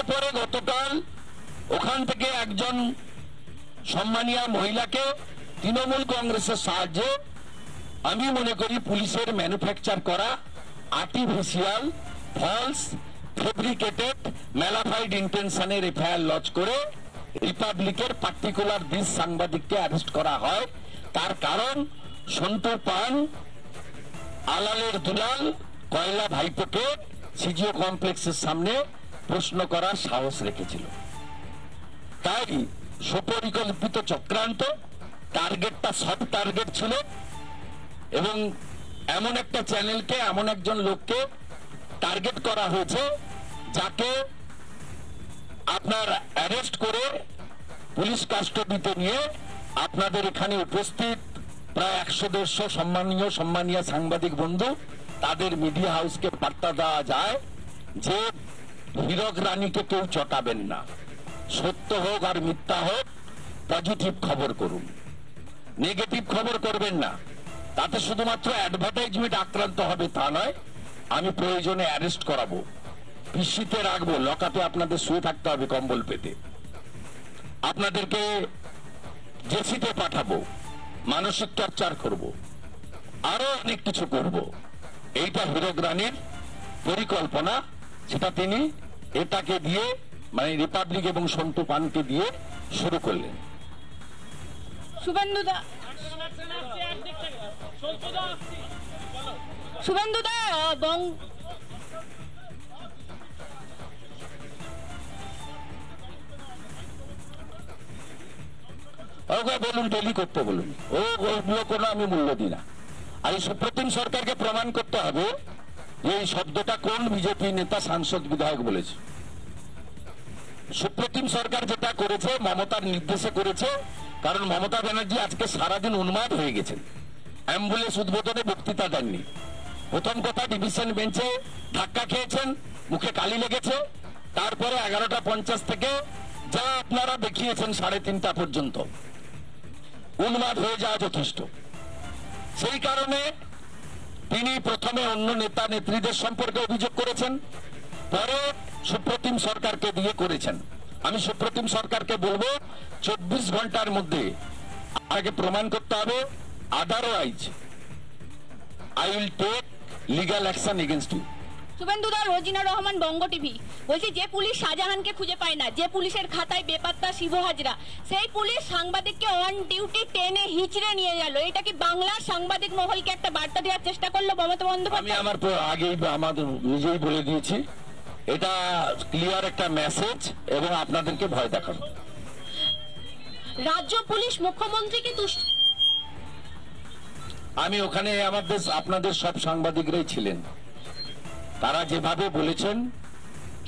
তারপরে গতকাল ওখান থেকে একজন সম্মানীয় মহিলাকে তৃণমূল কংগ্রেসের সাহায্যে আমি মনে করি পুলিশের ম্যানুফ্যাকচার করা আর্টিফিশিয়াল ফলস ফেব্রিকেটেড ম্যালাফাইড ইন্টেনশনের এফআইআর লজ করে রিপাবলিকের পার্টিকুলার 20 সাংবাদিককে অ্যারেস্ট করা হয়। তার কারণ সন্তু পান আলালের দুলাল কয়লা ভাইপোকে সিজিও কমপ্লেক্সের সামনে প্রশ্ন করার সাহস রেখেছিল। তাই সুপরিকল্পিত চক্রান্ত, টার্গেটটা সব টার্গেট ছিল এবং এমন একটা চ্যানেলকে, এমন একজন লোককে টার্গেট করা হয়েছে যাকে আপনার অ্যারেস্ট করে পুলিশ কাস্টডিতে নিয়ে আপনাদের এখানে উপস্থিত প্রায় 100-150 সম্মানীয় সাংবাদিক বন্ধু, তাদের মিডিয়া হাউসকে বার্তা দেওয়া যায় যে হীরক রানীকে কেউ চটাবেন না, সত্য হোক আর মিথ্যা হোক পজিটিভ খবর করুন, নেগেটিভ খবর করবেন না। তাতে শুধুমাত্র অ্যাডভার্টাইজমেন্ট আক্রান্ত হবে তা নয়, আমি প্রয়োজনে অ্যারেস্ট করাবো, পিসিতে রাখবো, লকআপে আপনাদের শুয়ে থাকতে হবে কম্বল পেতে, আপনাদেরকে জেসিতে পাঠাবো, মানসিক টর্চার করব, আরো অনেক কিছু করব। এইটা হীরক রানীর পরিকল্পনা, সেটা তিনি এটাকে দিয়ে মানে রিপাবলিক এবং সন্তু পানকে দিয়ে শুরু করলেন। শুভেন্দুদা এবং বলুন, টেলি করতে বলুন, ওগুলো কোনো আমি মূল্য দিই না। আর এই সুপ্রতিম সরকারকে প্রমাণ করতে হবে যে এই শব্দটা কোন বিজেপি নেতা, সাংসদ, বিধায়ক বলেছে। সুপ্রতিম সরকার যেটা করেছে মমতার নির্দেশে করেছে, কারণ মমতা ব্যানার্জি আজকে সারাদিন উন্মাদ হয়ে গেছেন, অ্যাম্বুলেন্স উদ্বোধনে বক্তৃতা দেননি। প্রথম কথা ডিভিশন বেঞ্চে ধাক্কা খেয়েছেন, মুখে কালি লেগেছে, তারপরে 11:50 থেকে যা আপনারা দেখিয়েছেন 3:30 পর্যন্ত উন্মাদ হয়ে যাওয়া যথেষ্ট। সেই কারণে তিনি প্রথমে অন্য নেতা নেত্রীদের সম্পর্কে অভিযোগ করেছেন, পরে সুপ্রতিম সরকারকে দিয়ে করেছেন। আমি সুপ্রতিম সরকারকে বলবো 24 ঘন্টার মধ্যে আগে প্রমাণ করতে হবে, otherwise I will take legal action against you. শুভেন্দুদা, রোজিনা রহমান, বঙ্গ টিভি। বলছি, যে পুলিশ শাহজাহানকে খুঁজে পায় না, যে পুলিশের খাতায় বেপাত্তা শিব হাজরা, সেই পুলিশ সাংবাদিককে অন ডিউটি টেনে হিচড়ে নিয়ে গেল। এটা কি বাংলার সাংবাদিক মহলকে একটা বার্তা দেওয়ার চেষ্টা করলো মমতা বন্দ্যোপাধ্যায়? আমি আমার আগেই আমাদের নিজেই বলে দিয়েছি, এটা ক্লিয়ার একটা মেসেজ এবং আপনাদেরকে ভয় দেখানো। রাজ্য পুলিশ মুখ্যমন্ত্রীকে তুষ্ট, আমি ওখানে আমাদের আপনাদের সব সাংবাদিকরাই ছিলেন, তারা যেভাবে বলেছেন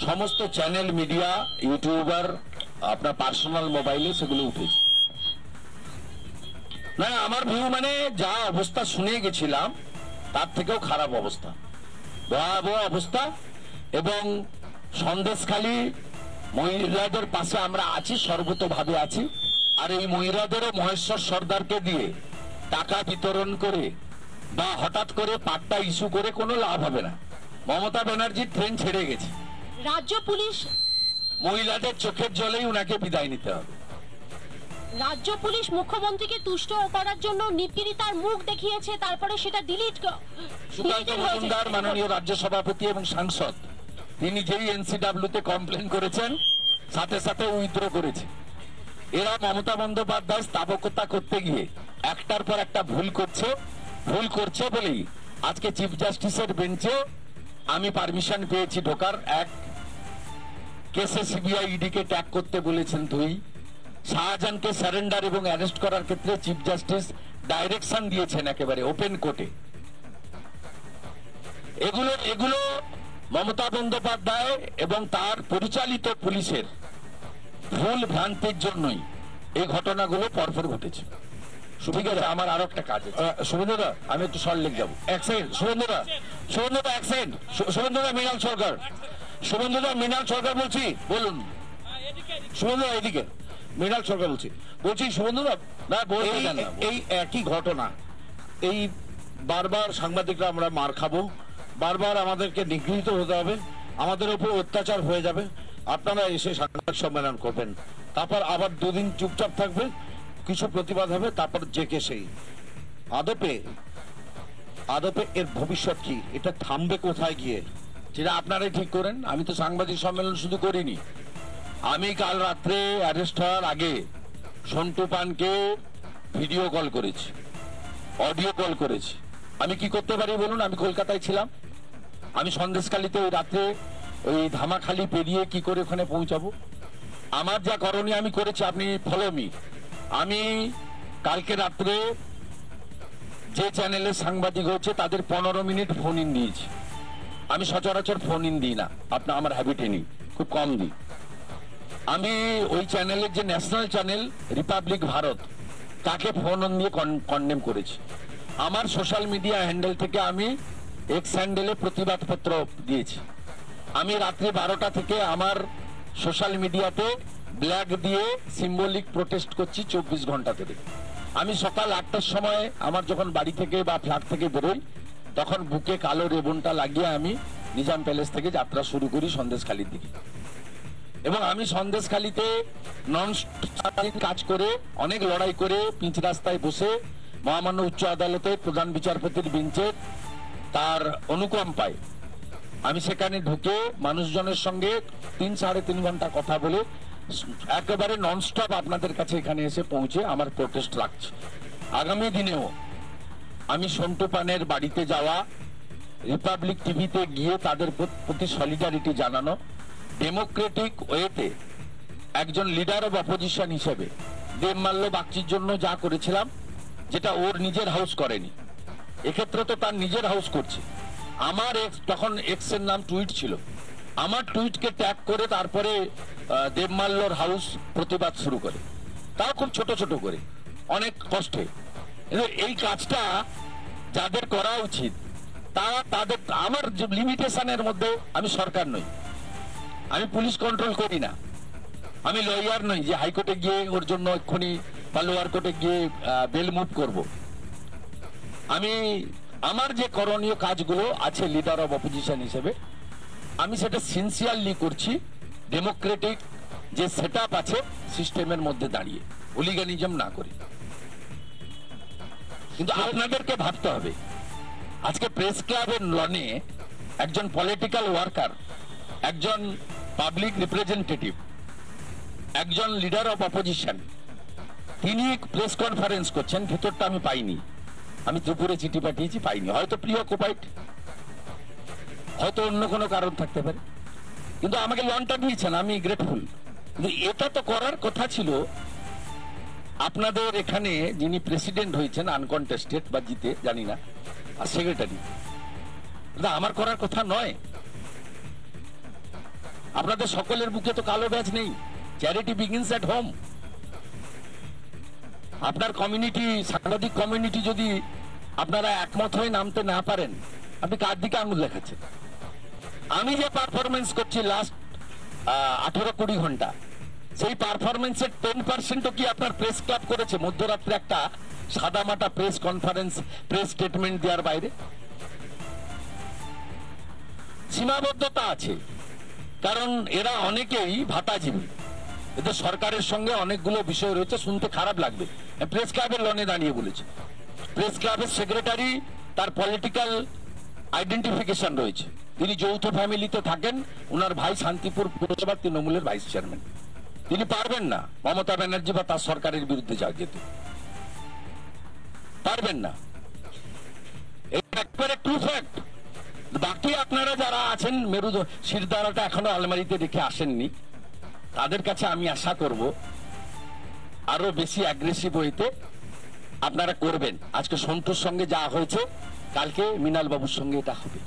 সমস্ত চ্যানেল, মিডিয়া, ইউটিউবার, আপনার পার্সোনাল মোবাইলে সেগুলো উঠেছে। না, আমার ভিউ মানে যা অবস্থা শুনে গেছিলাম তার থেকেও খারাপ অবস্থা, ভয়াবহ অবস্থা। এবং সন্দেশখালী মহিলাদের পাশে আমরা আছি, সর্বতভাবে আছি। আর এই মহিলাদেরও মহেশ্বর সর্দারকে দিয়ে টাকা বিতরণ করে বা হঠাৎ করে পাট্টা ইস্যু করে কোনো লাভ হবে না। মমতা ব্যানার্জির ট্রেন ছেড়ে গেছে, রাজ্য পুলিশ মহিলাদের চোখের জলেই উনাকে বিদায় নিতে হবে। রাজ্য পুলিশ মুখ্যমন্ত্রীকে তুষ্ট করার জন্য নিপীড়িতার মুখ দেখিয়েছে, তারপরে সেটা ডিলিট। সুকান্ত মজুমদার মাননীয় রাজ্য সভাপতি এবং সাংসদ, তিনি যেই এনসিডব্লিউতে কমপ্লেন করেছেন সাথে সাথে উইথড্র করেছে। এরা মমতা বন্দ্যোপাধ্যায় স্থাপকতা করতে গিয়ে একটার পর একটা ভুল করছে বলেই আজকে চিফ জাস্টিসের বেঞ্চে আমি পারমিশন পেয়েছি ঢোকার। এক কেসে সিবিআই ইডিকে ট্যাগ করতে বলেছেন 2, শাহজাহানকে সারেন্ডার এবং অ্যারেস্ট করার ক্ষেত্রে চিফ জাস্টিস ডাইরেকশন দিয়েছেন একেবারে ওপেন কোর্টে। এগুলো মমতা বন্দ্যোপাধ্যায় এবং তার পরিচালিত পুলিশের ভুল ভ্রান্তির জন্যই এই ঘটনাগুলো পরপর ঘটেছে। ঠিক আছে, আমার আরো একটা কাজ আছে। শুভেন্দুদা, আমি একটু সল্টলেক যাবো, এক সেকেন্ড। শুভেন্দুদা এক সেকেন্ড। শুভেন্দুদা মৃণাল সরকার বলছি, বলুন। শুভেন্দুদা এদিকে, মৃণাল সরকার বলছি শুভেন্দুদা, এই একই ঘটনা, এই বারবার সাংবাদিকরা আমরা মার খাবো, বারবার আমাদেরকে নিগৃহীত হতে হবে, আমাদের উপর অত্যাচার হয়ে যাবে। আপনারা এসে সাংবাদিক সম্মেলন করবেন, তারপর আবার দুদিন চুপচাপ থাকবে, কিছু প্রতিবাদ হবে, তারপর যে কে সেই। আদপে এর ভবিষ্যৎ কি, এটা থামবে কোথায় গিয়ে, সেটা আপনারাই ঠিক করেন। আমি তো সাংবাদিক সম্মেলন শুধু করিনি, আমি কাল রাত্রে অ্যারেস্ট হওয়ার আগে সন্টু পানকে ভিডিও কল করেছি, অডিও কল করেছি। আমি কি করতে পারি বলুন? আমি কলকাতায় ছিলাম, আমি সন্দেশখালীতে ওই রাত্রে ওই ধামাখালি পেরিয়ে কি করে ওখানে পৌঁছাবো? আমার যা করণীয় আমি করেছি, আপনি ফলো মি। আমি কালকে রাত্রে যে চ্যানেলে সাংবাদিক হচ্ছে তাদের 15 মিনিট ফোন ইন দিয়েছি। আমি সচরাচর ফোন ইন দিই না, আমার হ্যাবিটে নেই, খুব কম দিই। আমি ওই চ্যানেলের যে ন্যাশনাল চ্যানেল রিপাবলিক ভারত, তাকে ফোন অন দিয়ে কন্ডেম করেছি। আমার সোশ্যাল মিডিয়া হ্যান্ডেল থেকে আমি এক্স হ্যান্ডেলে প্রতিবাদপত্র দিয়েছি। আমি রাত্রি 12টা থেকে আমার সোশ্যাল মিডিয়াতে ব্ল্যাক দিয়ে সিম্বলিক প্রোটেস্ট করছি 24 ঘন্টা ধরে। আমি সকাল 8টার সময় আমার যখন বাড়ি থেকে বা ফ্ল্যাট থেকে বেরোই, তখন বুকে কালো রেবনটা লাগিয়ে আমি নিজাম প্যালেস থেকে যাত্রা শুরু করি সন্দেশখালীর দিকে। এবং আমি সন্দেশখালীতে নন কাজ করে, অনেক লড়াই করে, পিচ রাস্তায় বসে মহামান্য উচ্চ আদালতে প্রধান বিচারপতির বেঞ্চে তার অনুকম্পায় আমি সেখানে ঢুকে মানুষজনের সঙ্গে 3-3.5 ঘন্টা কথা বলে একেবারে ননস্টপ আপনাদের কাছে এখানে এসে পৌঁছে আমার প্রোটেস্ট রাখছি। আগামী দিনেও আমি সন্টু পানের বাড়িতে যাওয়া, রিপাবলিক টিভিতে গিয়ে তাদের প্রতি সলিডারিটি জানানো, ডেমোক্রেটিক ওয়েতে একজন লিডার অব অপোজিশন হিসেবে দেবমাল্য বাগচির জন্য যা করেছিলাম, যেটা ওর নিজের হাউস করেনি, এক্ষেত্রে তো তার নিজের হাউস করছে। আমার তখন এক্স এর নাম টুইট ছিল, আমার টুইটকে ট্যাগ করে তারপরে দেবমাল্যর হাউস প্রতিবাদ শুরু করে, তাও খুব ছোট ছোট করে, অনেক কষ্টে। এই কাজটা যাদের করা উচিত তাদের, আমার লিমিটেশনের মধ্যে, আমি সরকার নই, আমি পুলিশ কন্ট্রোল করি না, আমি লয়ার নই যে হাইকোর্টে গিয়ে ওর জন্য এক্ষুনি বা লোয়ার কোর্টে গিয়ে বেল মুভ করব। আমি আমার যে করণীয় কাজগুলো আছে লিডার অব অপোজিশন হিসেবে, আমি সেটা সিনসিয়ারলি করছি, ডেমোক্রেটিক যে সেটআপ আছে সিস্টেমের মধ্যে দাঁড়িয়ে, হুলিগানিজম না করি। কিন্তু আপনাদেরকে ভাবতে হবে, আজকে প্রেস ক্লাবের লনে একজন পলিটিক্যাল ওয়ার্কার, একজন পাবলিক রিপ্রেজেন্টেটিভ, একজন লিডার অব অপোজিশন, তিনি প্রেস কনফারেন্স করছেন, ভেতরটা আমি পাইনি, আমি দুপুরে চিঠি পাঠিয়েছি, পাইনি। হয়তো প্রিঅকুপাইড, হয়তো অন্য কোনো কারণ থাকতে পারে, কিন্তু আমাকে লনটা দিয়েছেন, আমি গ্রেটফুল। কিন্তু এটা তো করার কথা ছিল আপনাদের এখানে যিনি প্রেসিডেন্ট হয়েছেন আনকনটেস্টেড বা জিতে জানি না, আর সেক্রেটারি, আমার করার কথা নয়। আপনাদের সকলের বুকে তো কালো ব্যাজ নেই, চ্যারিটি বিগিনস এট হোম। আপনার কমিউনিটি, সাংবাদিক কমিউনিটি যদি আপনারা একমত হয়ে নামতে না পারেন, আপনি কার দিকে আঙুল দেখাচ্ছেন? আমি যে পারফরমেন্স করছি লাস্ট 18-20 ঘন্টা, সেই পারফরমেন্সের 10% কি আপনার প্রেস ক্লাব করেছে মধ্যরাত্রে একটা সাদামাটা প্রেস কনফারেন্স, প্রেস স্টেটমেন্ট দেওয়ার বাইরে? সীমাবদ্ধতা আছে, কারণ এরা অনেকেই ভাতাজীবী, এদের সরকারের সঙ্গে অনেকগুলো বিষয় রয়েছে, শুনতে খারাপ লাগবে। প্রেস ক্লাবের লনে দাঁড়িয়ে বলেছে, প্রেস ক্লাবের সেক্রেটারি, তার পলিটিক্যাল আইডেন্টিফিকেশন রয়েছে, তিনি যৌথ ফ্যামিলিতে থাকেন, ওনার ভাই শান্তিপুর পুরসভা তৃণমূলের ভাইস চেয়ারম্যান, তিনি পারবেন না মমতা ব্যানার্জি বা তার সরকারের বিরুদ্ধে যেতে পারবেন না, এটা একবারে ট্রু ফ্যাক্ট। বাকি আপনারা যারা আছেন মেরু শিরদাঁড়াটা এখনো আলমারিতে রেখে আসেননি, তাদের কাছে আমি আশা করব আরো বেশি অ্যাগ্রেসিভ হইতে আপনারা করবেন। আজকে সন্তুর সঙ্গে যা হয়েছে, কালকে মৃণাল বাবুর সঙ্গে এটা হবে।